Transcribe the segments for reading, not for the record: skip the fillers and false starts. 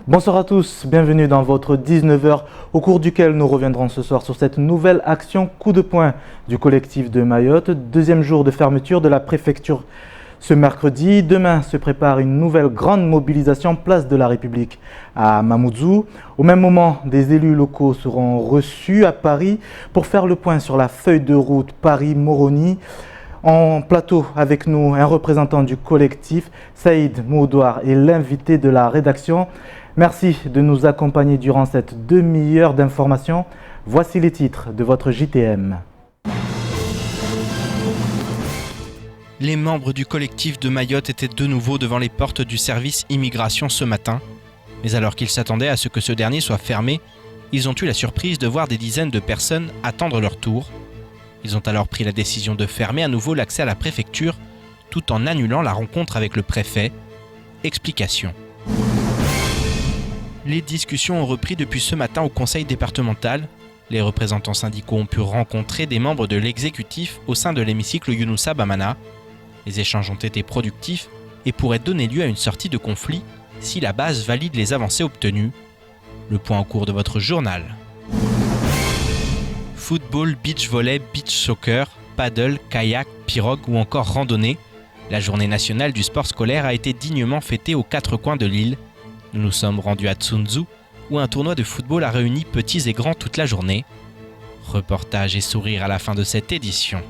Bonsoir à tous, bienvenue dans votre 19h au cours duquel nous reviendrons ce soir sur cette nouvelle action coup de poing du collectif de Mayotte. Deuxième jour de fermeture de la préfecture ce mercredi. Demain se prépare une nouvelle grande mobilisation place de la République à Mamoudzou. Au même moment, des élus locaux seront reçus à Paris pour faire le point sur la feuille de route Paris-Moroni. En plateau avec nous, un représentant du collectif, Saïd Moudouar, et l'invité de la rédaction. Merci de nous accompagner durant cette demi-heure d'information. Voici les titres de votre JTM. Les membres du collectif de Mayotte étaient de nouveau devant les portes du service immigration ce matin. Mais alors qu'ils s'attendaient à ce que ce dernier soit fermé, ils ont eu la surprise de voir des dizaines de personnes attendre leur tour. Ils ont alors pris la décision de fermer à nouveau l'accès à la préfecture, tout en annulant la rencontre avec le préfet. Explication. Les discussions ont repris depuis ce matin au conseil départemental. Les représentants syndicaux ont pu rencontrer des membres de l'exécutif au sein de l'hémicycle Younoussa Bamana. Les échanges ont été productifs et pourraient donner lieu à une sortie de conflit si la base valide les avancées obtenues. Le point au cours de votre journal. Football, beach volley, beach soccer, paddle, kayak, pirogue ou encore randonnée. La journée nationale du sport scolaire a été dignement fêtée aux quatre coins de l'île. Nous nous sommes rendus à Tsunzu, où un tournoi de football a réuni petits et grands toute la journée. Reportage et sourire à la fin de cette édition.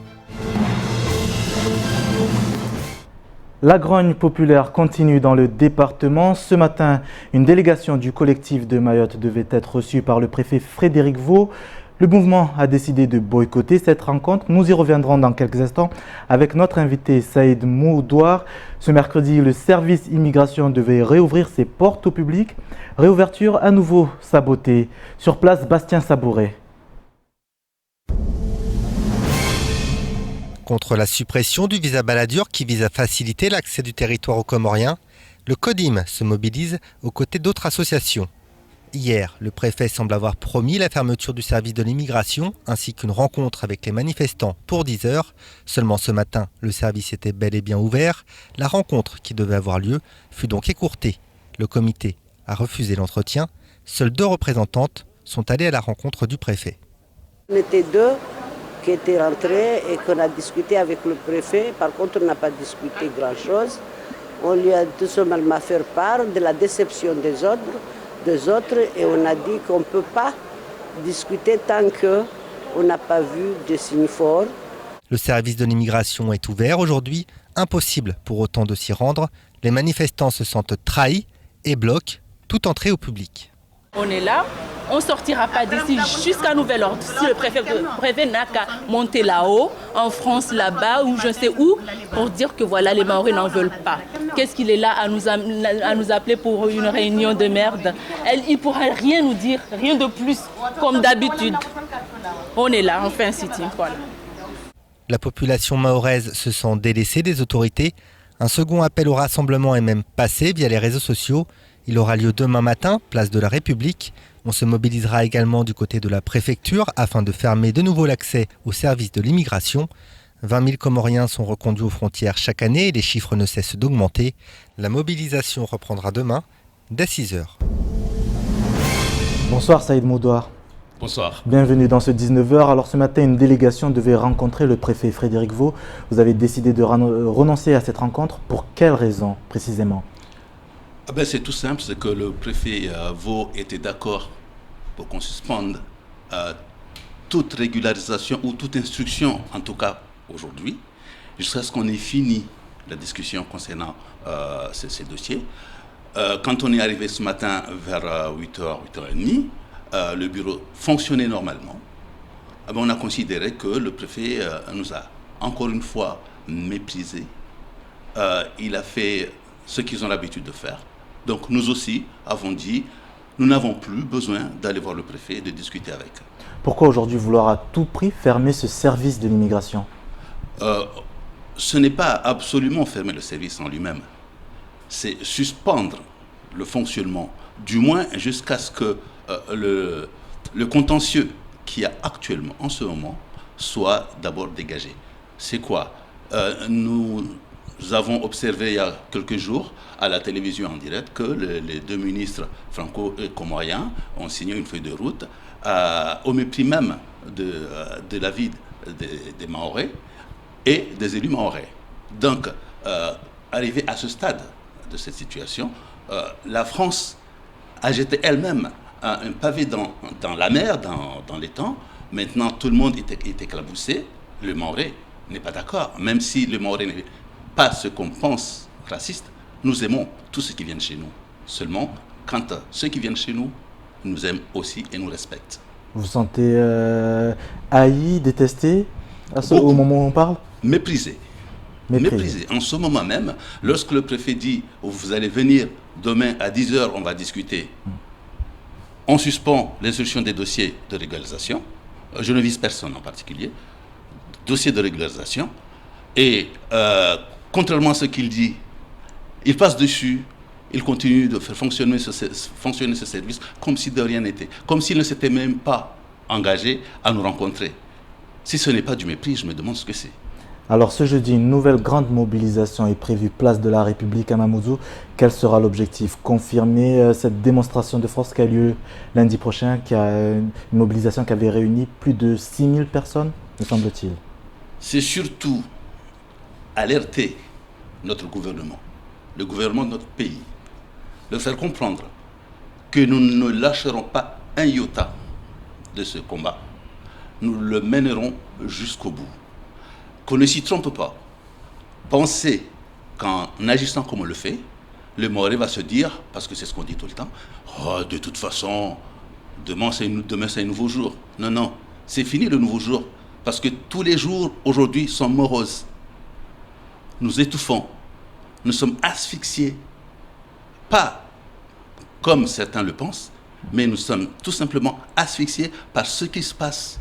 La grogne populaire continue dans le département. Ce matin, une délégation du collectif de Mayotte devait être reçue par le préfet Frédéric Vaux. Le mouvement a décidé de boycotter cette rencontre. Nous y reviendrons dans quelques instants avec notre invité Saïd Moudouar. Ce mercredi, le service immigration devait réouvrir ses portes au public. Réouverture à nouveau sabotée. Sur place, Bastien Sabouret. Contre la suppression du visa Balladur qui vise à faciliter l'accès du territoire aux Comoriens, le CODIM se mobilise aux côtés d'autres associations. Hier, le préfet semble avoir promis la fermeture du service de l'immigration ainsi qu'une rencontre avec les manifestants pour 10 heures. Seulement ce matin, le service était bel et bien ouvert. La rencontre qui devait avoir lieu fut donc écourtée. Le comité a refusé l'entretien. Seules 2 représentantes sont allées à la rencontre du préfet. On était 2 qui étaient rentrés et qu'on a discuté avec le préfet. Par contre, on n'a pas discuté grand-chose. On lui a tout simplement fait part de la déception des autres et on a dit qu'on ne peut pas discuter tant qu'on n'a pas vu de signes forts. Le service de l'immigration est ouvert aujourd'hui. Impossible pour autant de s'y rendre. Les manifestants se sentent trahis et bloquent toute entrée au public. On est là, on ne sortira pas d'ici jusqu'à nouvel ordre. Si le préfet n'a qu'à monter là-haut, en France, là-bas, ou je ne sais où, pour dire que voilà, les Maoris n'en veulent pas. Qu'est-ce qu'il est là à nous appeler pour une réunion de merde? Il ne pourra rien nous dire, rien de plus, comme d'habitude. On est là, on fait un sit-in. Voilà. La population mahoraise se sent délaissée des autorités. Un second appel au rassemblement est même passé via les réseaux sociaux. Il aura lieu demain matin, place de la République. On se mobilisera également du côté de la préfecture afin de fermer de nouveau l'accès au service de l'immigration. 20 000 Comoriens sont reconduits aux frontières chaque année et les chiffres ne cessent d'augmenter. La mobilisation reprendra demain dès 6 heures. Bonsoir Saïd Moudouar. Bonsoir. Bienvenue dans ce 19h. Alors ce matin, une délégation devait rencontrer le préfet Frédéric Vaux. Vous avez décidé de renoncer à cette rencontre. Pour quelles raisons précisément ? C'est tout simple, c'est que le préfet Vaux était d'accord pour qu'on suspende toute régularisation ou toute instruction, en tout cas aujourd'hui, jusqu'à ce qu'on ait fini la discussion concernant ces dossiers. Quand on est arrivé ce matin vers 8h, 8h30, le bureau fonctionnait normalement. On a considéré que le préfet nous a encore une fois méprisés. Il a fait ce qu'ils ont l'habitude de faire. Donc nous aussi avons dit, nous n'avons plus besoin d'aller voir le préfet et de discuter avec. Pourquoi aujourd'hui vouloir à tout prix fermer ce service de l'immigration ? Ce n'est pas absolument fermer le service en lui-même. C'est suspendre le fonctionnement, du moins jusqu'à ce que le contentieux qu'il y a actuellement en ce moment soit d'abord dégagé. C'est quoi ? Nous nous avons observé il y a quelques jours à la télévision en direct que les deux ministres franco et comoriens ont signé une feuille de route au mépris même de l'avis des Mahorais et des élus mahorais. Donc, arrivé à ce stade de cette situation, la France a jeté elle-même un pavé dans la mer, dans l'étang. Maintenant, tout le monde est éclaboussé. Le Mahorais n'est pas d'accord. Même si le Mahorais n'est pas ce qu'on pense raciste, nous aimons tous ceux qui viennent chez nous. Seulement, quand ceux qui viennent chez nous nous aiment aussi et nous respectent. Vous vous sentez haï, détesté au moment où on parle? Méprisé. Méprisé. En ce moment même, lorsque le préfet dit « Vous allez venir demain à 10h, on va discuter », on suspend l'instruction des dossiers de régularisation. Je ne vise personne en particulier. Dossier de régularisation. Et contrairement à ce qu'il dit, il passe dessus, il continue de faire fonctionner ce service comme si de rien n'était. Comme s'il ne s'était même pas engagé à nous rencontrer. Si ce n'est pas du mépris, je me demande ce que c'est. Alors ce jeudi, une nouvelle grande mobilisation est prévue place de la République à Mamoudzou. Quel sera l'objectif? Confirmer cette démonstration de force qui a lieu lundi prochain, une mobilisation qui avait réuni plus de 6000 personnes, me semble-t-il. C'est surtout alerter notre gouvernement, le gouvernement de notre pays, de faire comprendre que nous ne lâcherons pas un iota de ce combat. Nous le mènerons jusqu'au bout. Qu'on ne s'y trompe pas. Pensez qu'en agissant comme on le fait, le Mahorais va se dire, parce que c'est ce qu'on dit tout le temps, oh, de toute façon, demain c'est un nouveau jour. Non, non, c'est fini le nouveau jour, parce que tous les jours aujourd'hui sont moroses. Nous étouffons, nous sommes asphyxiés, pas comme certains le pensent, mais nous sommes tout simplement asphyxiés par ce qui se passe.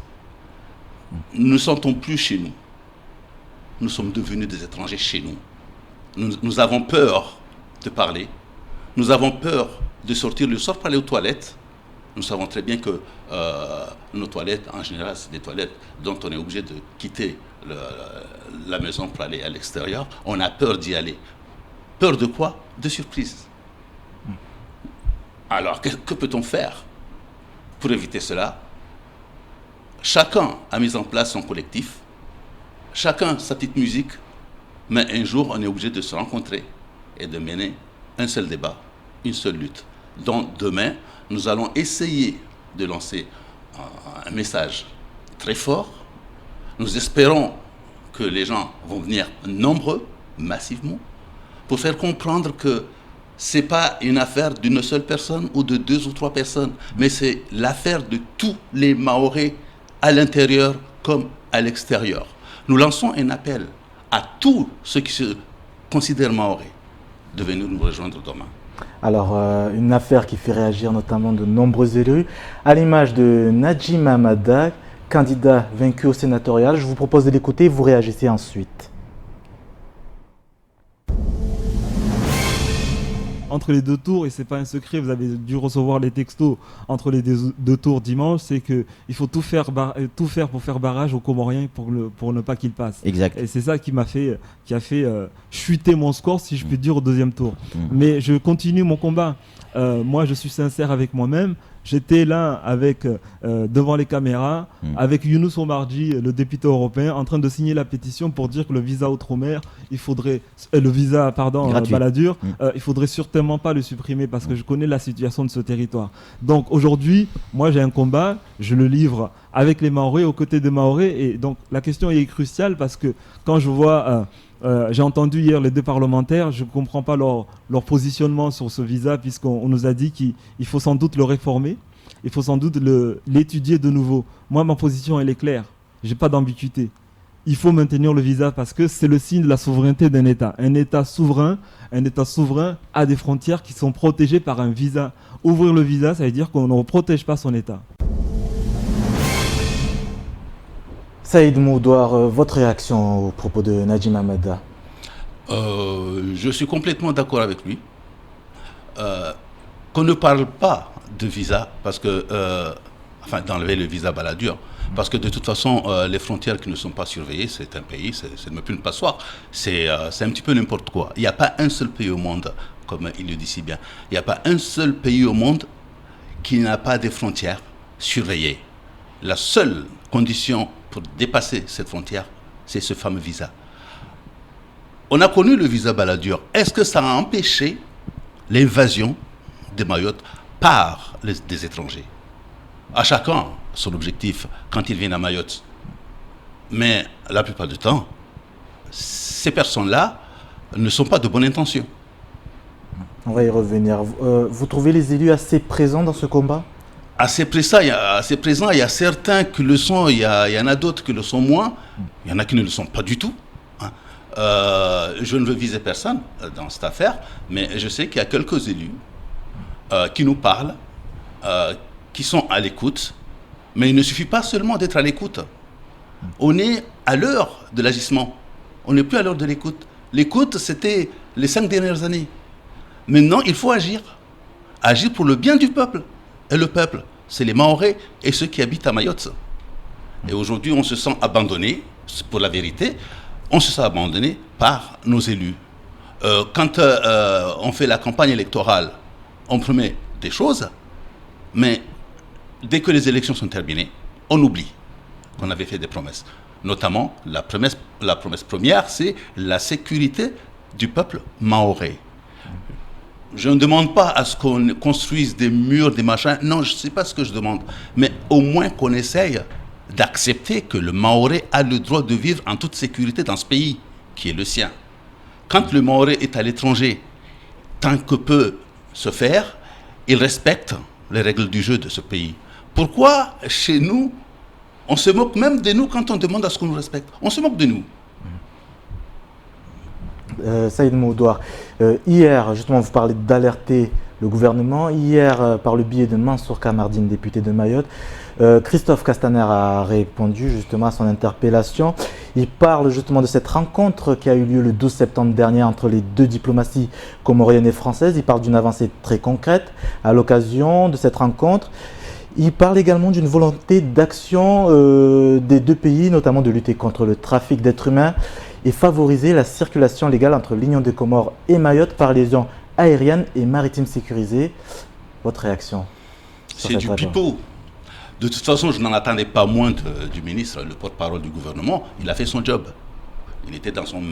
Nous ne sentons plus chez nous. Nous sommes devenus des étrangers chez nous. Nous avons peur de parler. Nous avons peur de sortir le soir pour aller aux toilettes. Nous savons très bien que nos toilettes, en général, c'est des toilettes dont on est obligé de quitter la maison pour aller à l'extérieur. On a peur d'y aller. Peur de quoi? De surprise. Alors, que peut-on faire pour éviter cela? Chacun a mis en place son collectif. Chacun sa petite musique, mais un jour, on est obligé de se rencontrer et de mener un seul débat, une seule lutte. Donc, demain, nous allons essayer de lancer un message très fort. Nous espérons que les gens vont venir nombreux, massivement, pour faire comprendre que ce n'est pas une affaire d'une seule personne ou de 2 ou 3 personnes, mais c'est l'affaire de tous les Mahorais à l'intérieur comme à l'extérieur. Nous lançons un appel à tous ceux qui se considèrent Mahorais de venir nous rejoindre demain. Alors, une affaire qui fait réagir notamment de nombreux élus, à l'image de Nadjim Amada, candidat vaincu au sénatorial. Je vous propose de l'écouter et vous réagissez ensuite. Entre les 2 tours, et c'est pas un secret, vous avez dû recevoir les textos entre les 2 tours dimanche, c'est qu'il faut tout faire pour faire barrage aux Comoriens pour ne pas qu'ils passent. Exact. Et c'est ça qui a fait chuter mon score, si je puis dire, au 2e tour. Mais je continue mon combat. Moi, je suis sincère avec moi-même. J'étais là devant les caméras, avec Younous Omarji, le député européen, en train de signer la pétition pour dire que le visa outre-mer, Balladur, il faudrait certainement pas le supprimer parce que je connais la situation de ce territoire. Donc aujourd'hui, moi j'ai un combat, je le livre avec les Mahorais, aux côtés des Mahorais, et donc la question est cruciale parce que quand je vois... j'ai entendu hier les 2 parlementaires, je ne comprends pas leur positionnement sur ce visa puisqu'on nous a dit qu'il faut sans doute le réformer, il faut sans doute l'étudier de nouveau. Moi, ma position, elle est claire, je n'ai pas d'ambiguïté. Il faut maintenir le visa parce que c'est le signe de la souveraineté d'un État. Un État souverain a des frontières qui sont protégées par un visa. Ouvrir le visa, ça veut dire qu'on ne protège pas son État. Saïd Moudouar, votre réaction au propos de Nadjim Amada? Je suis complètement d'accord avec lui. Qu'on ne parle pas de visa, parce que, d'enlever le visa Balladur, Parce que de toute façon, les frontières qui ne sont pas surveillées, c'est un pays, c'est même plus une passoire. C'est un petit peu n'importe quoi. Il n'y a pas un seul pays au monde, comme il le dit si bien, il n'y a pas un seul pays au monde qui n'a pas des frontières surveillées. La seule condition pour dépasser cette frontière, c'est ce fameux visa. On a connu le visa Balladur. Est-ce que ça a empêché l'invasion de Mayotte par des étrangers? À chacun son objectif quand ils viennent à Mayotte. Mais la plupart du temps, ces personnes-là ne sont pas de bonne intention. On va y revenir. Vous trouvez les élus assez présents dans ce combat? Assez présents, il y a certains qui le sont, il y en a d'autres qui le sont moins, il y en a qui ne le sont pas du tout. Je ne veux viser personne dans cette affaire, mais je sais qu'il y a quelques élus qui nous parlent, qui sont à l'écoute, mais il ne suffit pas seulement d'être à l'écoute. On est à l'heure de l'agissement, on n'est plus à l'heure de l'écoute. L'écoute, c'était les 5 dernières années. Maintenant, il faut agir. Agir pour le bien du peuple. Et le peuple, c'est les Mahorais et ceux qui habitent à Mayotte. Et aujourd'hui, on se sent abandonné, pour la vérité, on se sent abandonné par nos élus. Quand on fait la campagne électorale, on promet des choses, mais dès que les élections sont terminées, on oublie qu'on avait fait des promesses. Notamment, la promesse première, c'est la sécurité du peuple mahorais. Je ne demande pas à ce qu'on construise des murs, des machins. Non, je ne sais pas ce que je demande. Mais au moins qu'on essaye d'accepter que le Mahorais a le droit de vivre en toute sécurité dans ce pays, qui est le sien. Quand le Mahorais est à l'étranger, tant que peut se faire, il respecte les règles du jeu de ce pays. Pourquoi, chez nous, on se moque même de nous quand on demande à ce qu'on nous respecte? On se moque de nous. Saïd Moudoir, hier, justement, vous parlez d'alerter le gouvernement. Hier, par le biais de Mansour Kamardine, député de Mayotte, Christophe Castaner a répondu justement à son interpellation. Il parle justement de cette rencontre qui a eu lieu le 12 septembre dernier entre les deux diplomaties comoriennes et françaises. Il parle d'une avancée très concrète à l'occasion de cette rencontre. Il parle également d'une volonté d'action des deux pays, notamment de lutter contre le trafic d'êtres humains et favoriser la circulation légale entre l'Union des Comores et Mayotte par liaison aérienne et maritime sécurisée. Votre réaction? C'est du pipeau. De toute façon, je n'en attendais pas moins du ministre, le porte-parole du gouvernement. Il a fait son job. Il était dans son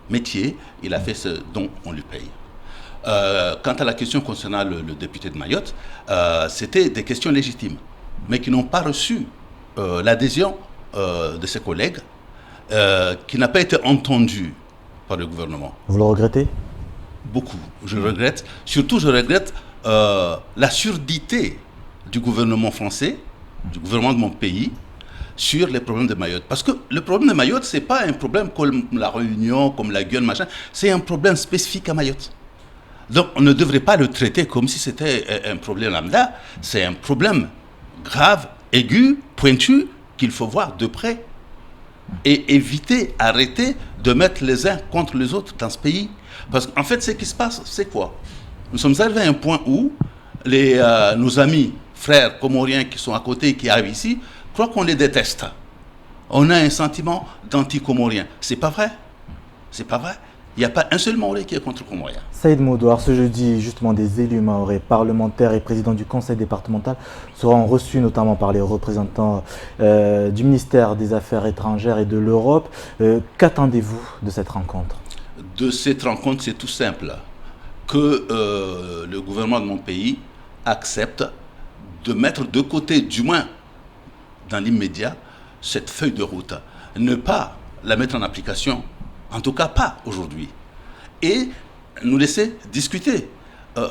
métier, il a fait ce dont on lui paye. Quant à la question concernant le député de Mayotte, c'était des questions légitimes, mais qui n'ont pas reçu l'adhésion de ses collègues, qui n'a pas été entendu par le gouvernement. Vous le regrettez? Beaucoup. Je regrette. Surtout, je regrette la surdité du gouvernement français, du gouvernement de mon pays, sur les problèmes de Mayotte. Parce que le problème de Mayotte, ce n'est pas un problème comme la Réunion, comme la Guyane, machin. C'est un problème spécifique à Mayotte. Donc, on ne devrait pas le traiter comme si c'était un problème lambda. C'est un problème grave, aigu, pointu, qu'il faut voir de près. Et éviter, arrêter de mettre les uns contre les autres dans ce pays. Parce qu'en fait, ce qui se passe, c'est quoi? Nous sommes arrivés à un point où nos amis, frères comoriens qui sont à côté, qui arrivent ici, croient qu'on les déteste. On a un sentiment d'anti-comorien. C'est pas vrai. C'est pas vrai. Il n'y a pas un seul Mahorais qui est contre Comorien. Saïd Moudoir, ce jeudi, justement, des élus mahorais, parlementaires et présidents du conseil départemental seront reçus notamment par les représentants du ministère des Affaires étrangères et de l'Europe. Qu'attendez-vous de cette rencontre? De cette rencontre, c'est tout simple. Que le gouvernement de mon pays accepte de mettre de côté, du moins dans l'immédiat, cette feuille de route. Ne pas la mettre en application. En tout cas, pas aujourd'hui. Et nous laisser discuter,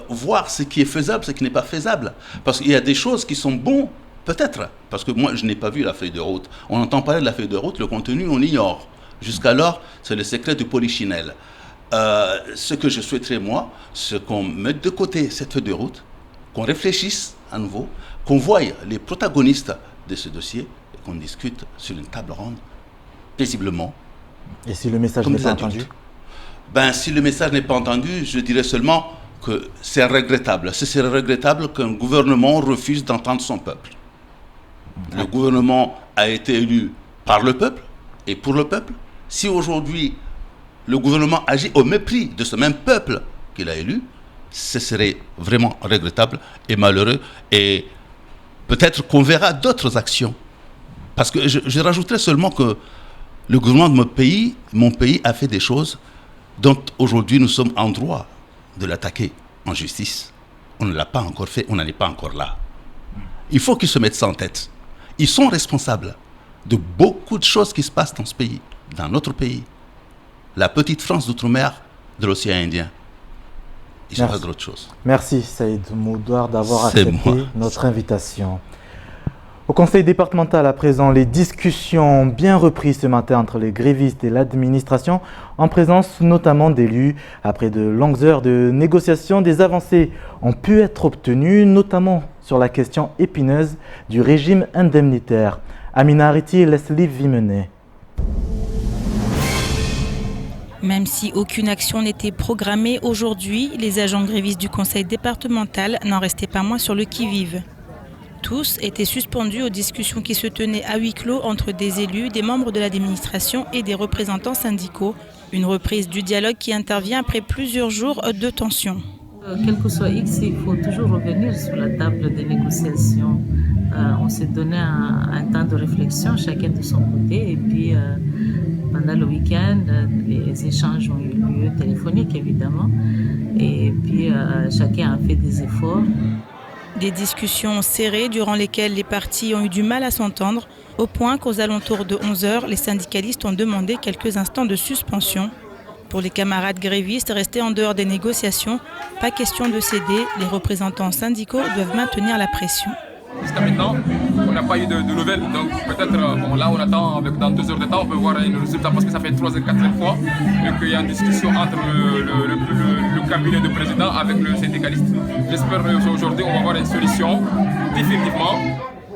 voir ce qui est faisable, ce qui n'est pas faisable. Parce qu'il y a des choses qui sont bonnes, peut-être. Parce que moi, je n'ai pas vu la feuille de route. On entend parler de la feuille de route, le contenu, on ignore. Jusqu'alors, c'est le secret du polichinelle. Ce que je souhaiterais, moi, c'est qu'on mette de côté cette feuille de route, qu'on réfléchisse à nouveau, qu'on voie les protagonistes de ce dossier et qu'on discute sur une table ronde, paisiblement. Et si le message n'est pas entendu? Si le message n'est pas entendu, je dirais seulement que c'est regrettable. Ce serait regrettable qu'un gouvernement refuse d'entendre son peuple. Le gouvernement a été élu par le peuple et pour le peuple. Si aujourd'hui le gouvernement agit au mépris de ce même peuple qu'il a élu, ce serait vraiment regrettable et malheureux. Et peut-être qu'on verra d'autres actions. Parce que je rajouterais seulement que le gouvernement de mon pays a fait des choses dont aujourd'hui nous sommes en droit de l'attaquer en justice. On ne l'a pas encore fait, on n'en est pas encore là. Il faut qu'ils se mettent ça en tête. Ils sont responsables de beaucoup de choses qui se passent dans ce pays, dans notre pays. La petite France d'outre-mer de l'océan Indien. Il se passe d'autres choses. Merci Saïd Moudoir d'avoir accepté notre invitation. Au conseil départemental à présent, les discussions ont bien repris ce matin entre les grévistes et l'administration, en présence notamment d'élus. Après de longues heures de négociations, des avancées ont pu être obtenues, notamment sur la question épineuse du régime indemnitaire. Amina Ariti et Leslie Vimenet. Même si aucune action n'était programmée aujourd'hui, les agents grévistes du conseil départemental n'en restaient pas moins sur le qui-vive. Tous étaient suspendus aux discussions qui se tenaient à huis clos entre des élus, des membres de l'administration et des représentants syndicaux. Une reprise du dialogue qui intervient après plusieurs jours de tension. Quel que soit X, il faut toujours revenir sur la table des négociations. On s'est donné un temps de réflexion, chacun de son côté, et puis pendant le week-end, les échanges ont eu lieu téléphoniques évidemment, et puis chacun a fait des efforts. Des discussions serrées durant lesquelles les parties ont eu du mal à s'entendre, au point qu'aux alentours de 11h, les syndicalistes ont demandé quelques instants de suspension. Pour les camarades grévistes restés en dehors des négociations, pas question de céder, les représentants syndicaux doivent maintenir la pression. Jusqu'à maintenant, on n'a pas eu de nouvelles, donc peut-être là on attend, dans 2 heures de temps, on peut voir un résultat parce que ça fait 3e, 4e fois et qu'il y a une discussion entre le cabinet de président avec le syndicaliste. J'espère qu'aujourd'hui on va avoir une solution définitivement.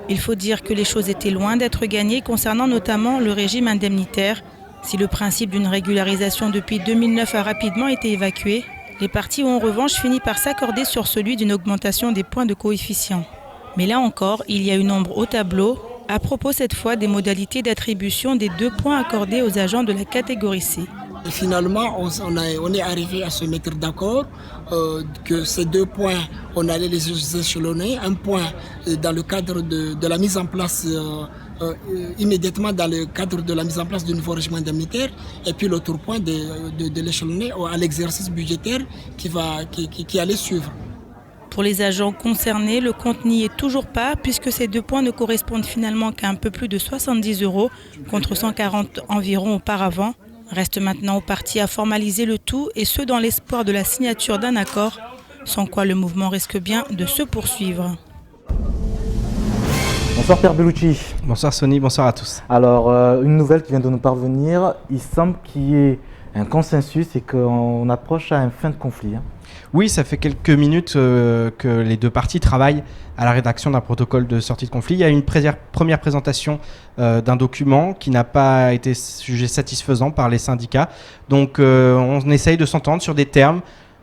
Il faut dire que les choses étaient loin d'être gagnées concernant notamment le régime indemnitaire. Si le principe d'une régularisation depuis 2009 a rapidement été évacué, les partis ont en revanche fini par s'accorder sur celui d'une augmentation des points de coefficient. Mais là encore, il y a une ombre au tableau, à propos cette fois des modalités d'attribution des 2 points accordés aux agents de la catégorie C. Et finalement, on est arrivé à se mettre d'accord que ces 2 points, on allait les échelonner. Un point dans le cadre de la mise en place, immédiatement dans le cadre de la mise en place du nouveau régime indemnitaire, et puis l'autre point de l'échelonner à l'exercice budgétaire qui allait suivre. Pour les agents concernés, le compte n'y est toujours pas puisque ces 2 points ne correspondent finalement qu'à un peu plus de 70 € contre 140 environ auparavant. Reste maintenant aux partis à formaliser le tout et ce dans l'espoir de la signature d'un accord, sans quoi le mouvement risque bien de se poursuivre. Bonsoir Pierre Bellucci. Bonsoir Sony, bonsoir à tous. Alors, une nouvelle qui vient de nous parvenir, il semble qu'il y ait un consensus et qu'on approche à une fin de conflit. Oui, ça fait quelques minutes que les 2 parties travaillent à la rédaction d'un protocole de sortie de conflit. Il y a une première présentation d'un document qui n'a pas été jugé satisfaisant par les syndicats. Donc on essaye de s'entendre sur des termes.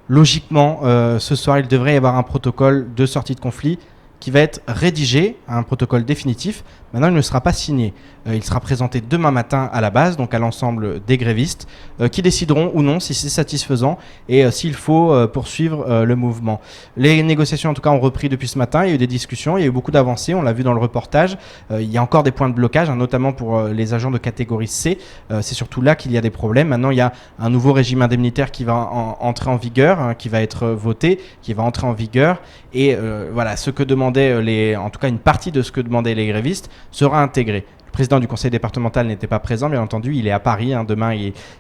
Logiquement, ce soir, il devrait y avoir un protocole de sortie de conflit qui va être rédigé, un protocole définitif. Maintenant, il ne sera pas signé. Il sera présenté demain matin à la base, donc à l'ensemble des grévistes, qui décideront ou non si c'est satisfaisant et s'il faut poursuivre le mouvement. Les négociations, en tout cas, ont repris depuis ce matin. Il y a eu des discussions, il y a eu beaucoup d'avancées, on l'a vu dans le reportage. Il y a encore des points de blocage, notamment pour les agents de catégorie C. C'est surtout là qu'il y a des problèmes. Maintenant, il y a un nouveau régime indemnitaire qui va entrer en vigueur, qui va être voté, qui va entrer en vigueur. Et voilà, ce que demandaient en tout cas une partie de ce que demandaient les grévistes sera intégré. Le président du conseil départemental n'était pas présent, bien entendu, il est à Paris. Demain,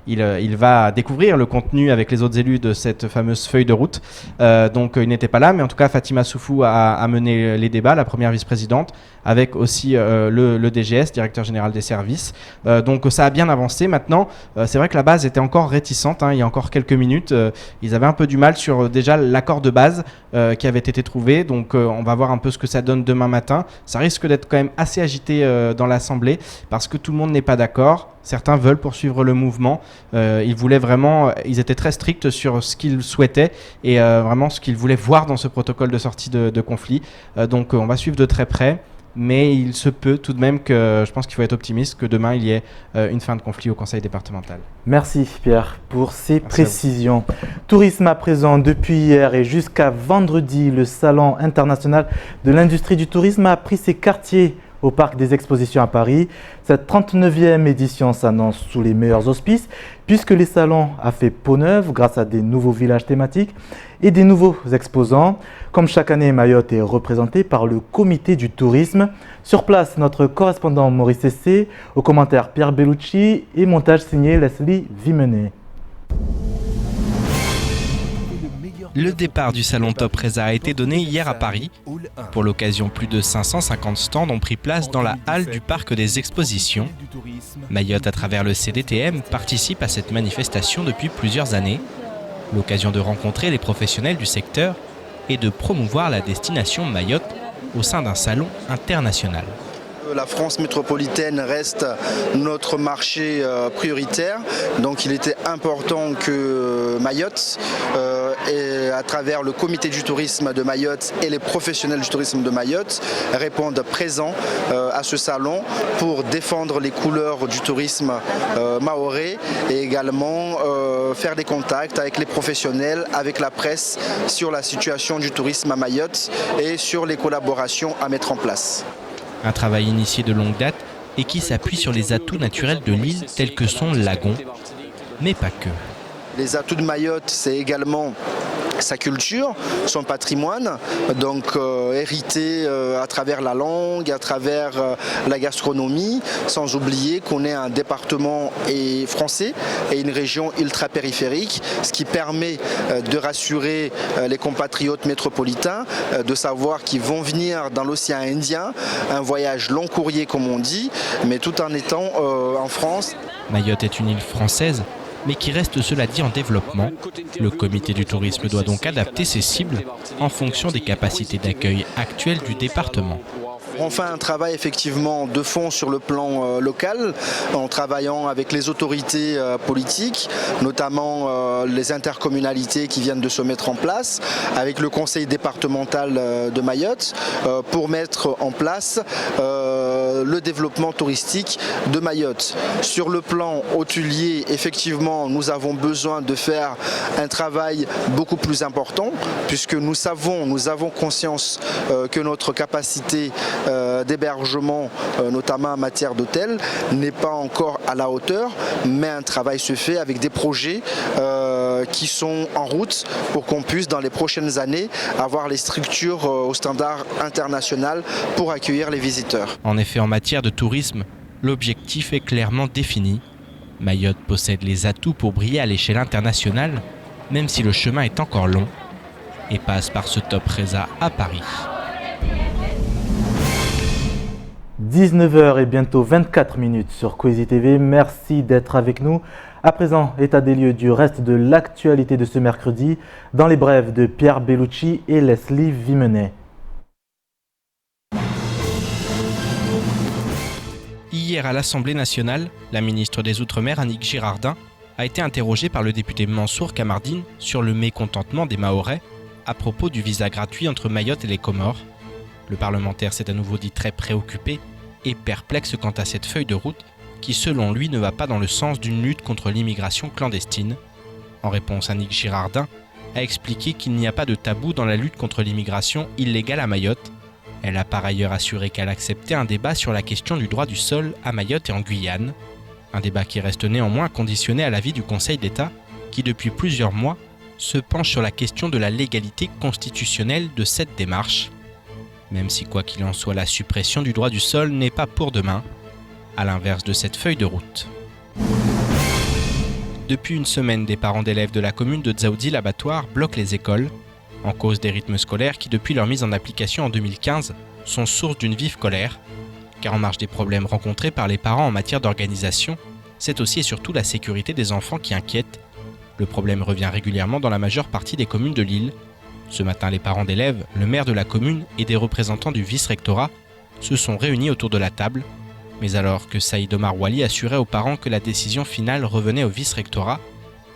il va découvrir le contenu avec les autres élus de cette fameuse feuille de route. Donc, il n'était pas là, mais en tout cas, Fatima Soufou a mené les débats, la première vice-présidente, avec aussi le DGS, directeur général des services. Donc, ça a bien avancé. Maintenant, c'est vrai que la base était encore réticente. Il y a encore quelques minutes, ils avaient un peu du mal sur déjà l'accord de base qui avait été trouvé. Donc, on va voir un peu ce que ça donne demain matin. Ça risque d'être quand même assez agité dans l'Assemblée parce que tout le monde n'est pas d'accord. Certains veulent poursuivre le mouvement. Ils étaient très stricts sur ce qu'ils souhaitaient et vraiment ce qu'ils voulaient voir dans ce protocole de sortie de conflit. Donc on va suivre de très près. mais il se peut tout de même que, je pense qu'il faut être optimiste, que demain il y ait une fin de conflit au conseil départemental. Merci Pierre pour ces précisions. Tourisme à présent, depuis hier et jusqu'à vendredi, le Salon international de l'industrie du tourisme a pris ses quartiers au Parc des Expositions à Paris. Cette 39e édition s'annonce sous les meilleurs auspices puisque les salons a fait peau neuve grâce à des nouveaux villages thématiques et des nouveaux exposants. Comme chaque année, Mayotte est représentée par le comité du tourisme. Sur place, notre correspondant Maurice Essé, au commentaire Pierre Bellucci et montage signé Leslie Vimenet. Le départ du salon Top Reza a été donné hier à Paris. Pour l'occasion, plus de 550 stands ont pris place dans la halle du Parc des Expositions. Mayotte, à travers le CDTM, participe à cette manifestation depuis plusieurs années. L'occasion de rencontrer les professionnels du secteur et de promouvoir la destination Mayotte au sein d'un salon international. La France métropolitaine reste notre marché prioritaire, donc il était important que Mayotte, et à travers le comité du tourisme de Mayotte et les professionnels du tourisme de Mayotte, répondent présents à ce salon pour défendre les couleurs du tourisme mahorais et également faire des contacts avec les professionnels, avec la presse sur la situation du tourisme à Mayotte et sur les collaborations à mettre en place. Un travail initié de longue date et qui s'appuie sur les atouts naturels de l'île tels que son lagon, mais pas que. Les atouts de Mayotte, c'est également sa culture, son patrimoine, donc hérité à travers la langue, à travers la gastronomie, sans oublier qu'on est un département français et une région ultra-périphérique, ce qui permet de rassurer les compatriotes métropolitains, de savoir qu'ils vont venir dans l'océan Indien, un voyage long courrier comme on dit, mais tout en étant en France. Mayotte est une île française, mais qui reste, cela dit, en développement. Le comité du tourisme doit donc adapter ses cibles en fonction des capacités d'accueil actuelles du département. On fait un travail effectivement de fond sur le plan local, en travaillant avec les autorités politiques, notamment les intercommunalités qui viennent de se mettre en place, avec le conseil départemental de Mayotte, pour mettre en place le développement touristique de Mayotte. Sur le plan hôtelier, effectivement, nous avons besoin de faire un travail beaucoup plus important, puisque nous avons conscience que notre capacité d'hébergement, notamment en matière d'hôtel, n'est pas encore à la hauteur, mais un travail se fait avec des projets qui sont en route pour qu'on puisse dans les prochaines années avoir les structures au standard international pour accueillir les visiteurs. En effet, en matière de tourisme, l'objectif est clairement défini. Mayotte possède les atouts pour briller à l'échelle internationale, même si le chemin est encore long, et passe par ce Top Reza à Paris. 19h et bientôt 24 minutes sur Kwezi TV. Merci d'être avec nous. À présent, état des lieux du reste de l'actualité de ce mercredi dans les brèves de Pierre Bellucci et Leslie Vimenet. Hier à l'Assemblée nationale, la ministre des Outre-mer, Annick Girardin, a été interrogée par le député Mansour Kamardine sur le mécontentement des Mahorais à propos du visa gratuit entre Mayotte et les Comores. Le parlementaire s'est à nouveau dit très préoccupé et perplexe quant à cette feuille de route qui, selon lui, ne va pas dans le sens d'une lutte contre l'immigration clandestine. En réponse, Annick Girardin a expliqué qu'il n'y a pas de tabou dans la lutte contre l'immigration illégale à Mayotte. Elle a par ailleurs assuré qu'elle acceptait un débat sur la question du droit du sol à Mayotte et en Guyane. Un débat qui reste néanmoins conditionné à l'avis du Conseil d'État qui, depuis plusieurs mois, se penche sur la question de la légalité constitutionnelle de cette démarche. Même si, quoi qu'il en soit, la suppression du droit du sol n'est pas pour demain, à l'inverse de cette feuille de route. Depuis une semaine, des parents d'élèves de la commune de Dzaoudi l'Abattoir bloquent les écoles, en cause des rythmes scolaires qui, depuis leur mise en application en 2015, sont source d'une vive colère, car en marge des problèmes rencontrés par les parents en matière d'organisation, c'est aussi et surtout la sécurité des enfants qui inquiète. Le problème revient régulièrement dans la majeure partie des communes de l'île. Ce matin, les parents d'élèves, le maire de la commune et des représentants du vice-rectorat se sont réunis autour de la table. Mais alors que Saïd Omar Wali assurait aux parents que la décision finale revenait au vice-rectorat,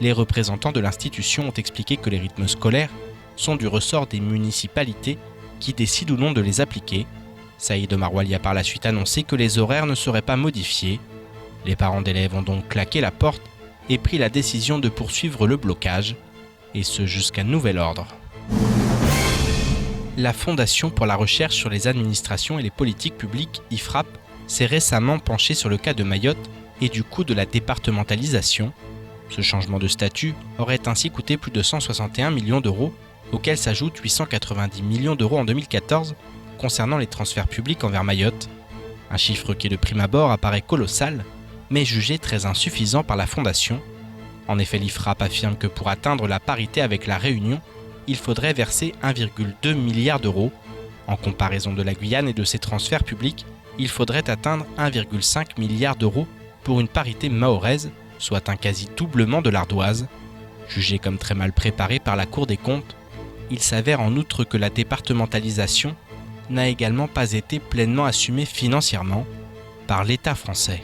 les représentants de l'institution ont expliqué que les rythmes scolaires sont du ressort des municipalités qui décident ou non de les appliquer. Saïd Omar Wali a par la suite annoncé que les horaires ne seraient pas modifiés. Les parents d'élèves ont donc claqué la porte et pris la décision de poursuivre le blocage, et ce jusqu'à nouvel ordre. La Fondation pour la recherche sur les administrations et les politiques publiques, IFRAP, s'est récemment penchée sur le cas de Mayotte et du coût de la départementalisation. Ce changement de statut aurait ainsi coûté plus de 161 millions d'euros, auxquels s'ajoutent 890 millions d'euros en 2014 concernant les transferts publics envers Mayotte. Un chiffre qui de prime abord apparaît colossal, mais jugé très insuffisant par la Fondation. En effet, l'IFRAP affirme que pour atteindre la parité avec la Réunion, il faudrait verser 1,2 milliard d'euros. En comparaison de la Guyane et de ses transferts publics, il faudrait atteindre 1,5 milliard d'euros pour une parité mahoraise, soit un quasi-doublement de l'ardoise. Jugé comme très mal préparé par la Cour des comptes, il s'avère en outre que la départementalisation n'a également pas été pleinement assumée financièrement par l'État français.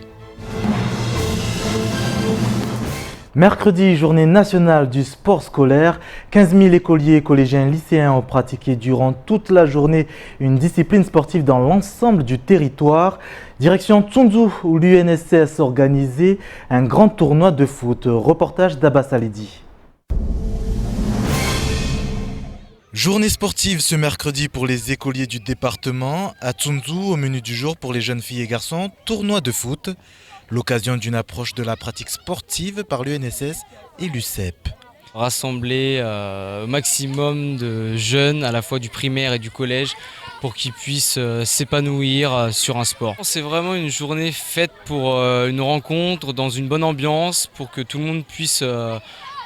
Mercredi, journée nationale du sport scolaire. 15 000 écoliers, collégiens, lycéens ont pratiqué durant toute la journée une discipline sportive dans l'ensemble du territoire. Direction Tsunzu, où l'UNSS organisait un grand tournoi de foot. Reportage d'Abbas Salidi. Journée sportive ce mercredi pour les écoliers du département. À Tsunzu, au menu du jour pour les jeunes filles et garçons, tournoi de foot. L'occasion d'une approche de la pratique sportive par l'UNSS et l'UCEP. Rassembler au maximum de jeunes, à la fois du primaire et du collège, pour qu'ils puissent s'épanouir sur un sport. C'est vraiment une journée faite pour une rencontre, dans une bonne ambiance, pour que tout le monde puisse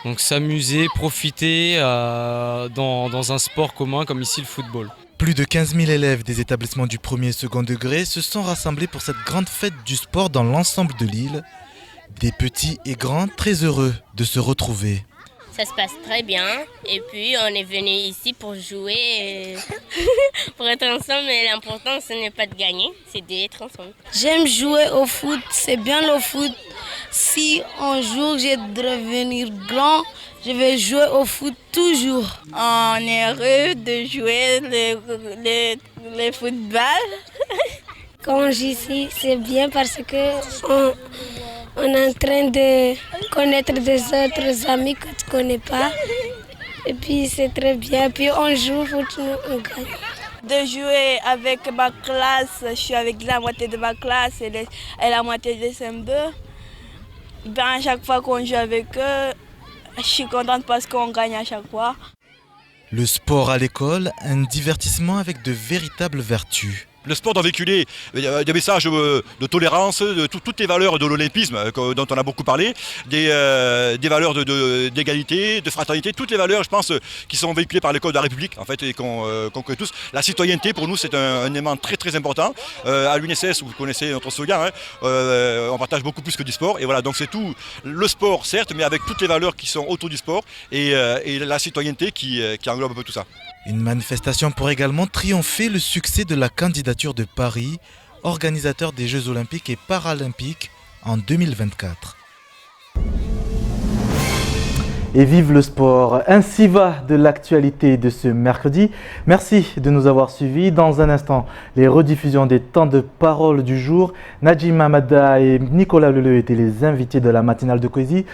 donc s'amuser, profiter dans un sport commun comme ici le football. Plus de 15 000 élèves des établissements du premier et second degré se sont rassemblés pour cette grande fête du sport dans l'ensemble de l'île. Des petits et grands très heureux de se retrouver. Ça se passe très bien et puis on est venu ici pour jouer, pour être ensemble, mais l'important ce n'est pas de gagner, c'est d'être ensemble. J'aime jouer au foot, c'est bien le foot. Si un jour je devrais devenir grand, je vais jouer au foot toujours. On est heureux de jouer le football. Quand j'ici, c'est bien parce que on est en train de connaître des autres amis que tu ne connais pas. Et puis c'est très bien. Puis on joue au foot, on gagne. De jouer avec ma classe, je suis avec la moitié de ma classe et la moitié de CM2. Ben, à chaque fois qu'on joue avec eux, je suis contente parce qu'on gagne à chaque fois. Le sport à l'école, un divertissement avec de véritables vertus. Le sport doit véhiculer des messages de tolérance, de toutes les valeurs de l'olympisme dont on a beaucoup parlé, des valeurs d'égalité, de fraternité, toutes les valeurs, je pense, qui sont véhiculées par l'école de la République, en fait, et qu'on connaît tous. La citoyenneté, pour nous, c'est un élément très très important. À l'UNSS, vous connaissez notre slogan, on partage beaucoup plus que du sport. Et voilà, donc c'est tout le sport, certes, mais avec toutes les valeurs qui sont autour du sport et la citoyenneté qui englobe un peu tout ça. Une manifestation pour également triompher le succès de la candidature de Paris, organisateur des Jeux Olympiques et Paralympiques en 2024. Et vive le sport! Ainsi va de l'actualité de ce mercredi. Merci de nous avoir suivis. Dans un instant, les rediffusions des temps de parole du jour. Najim Hamada et Nicolas Leleu étaient les invités de la matinale de Coésie.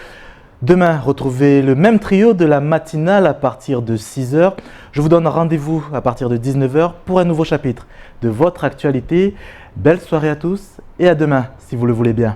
Demain, retrouvez le même trio de la matinale à partir de 6h. Je vous donne rendez-vous à partir de 19h pour un nouveau chapitre de votre actualité. Belle soirée à tous et à demain si vous le voulez bien.